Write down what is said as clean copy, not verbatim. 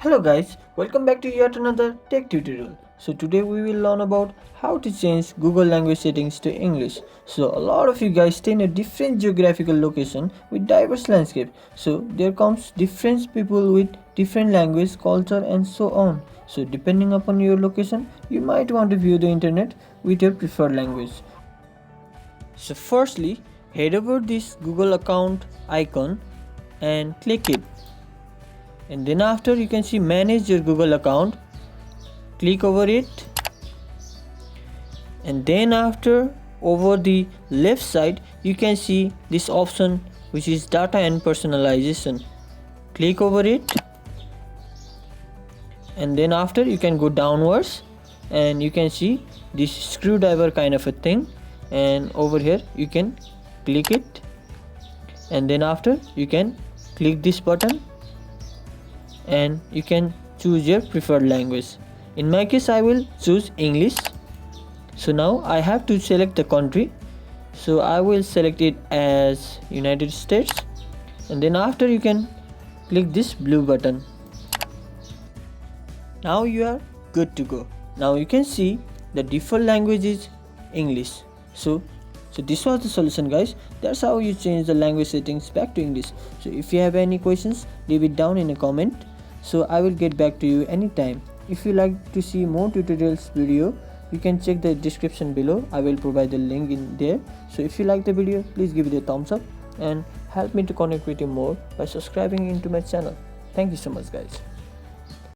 Hello guys, welcome back to yet another tech tutorial. So today we will learn about how to change Google language settings to English. So a lot of you guys stay in a different geographical location with diverse landscape. So there comes different people with different language, culture and so on. So depending upon your location, you might want to view the internet with your preferred language. So firstly, head over this Google account icon and click it, and then after you can see manage your Google account, click over it, and then after over the left side you can see this option which is data and personalization. Click over it, and then after you can go downwards and you can see this screwdriver kind of a thing, and over here you can click it, and then after you can click this button and you can choose your preferred language. In my case I will choose English. So now I have to select the country, so I will select it as United States, and then after you can click this blue button. Now you are good to go. Now you can see the default language is English. So this was the solution guys. That's how you change the language settings back to English. So if you have any questions, leave it down in a comment, so I will get back to you anytime. If you like to see more tutorials video, you can check the description below. I will provide the link in there. So if you like the video, please give it a thumbs up and help me to connect with you more by subscribing into my channel. Thank you so much guys.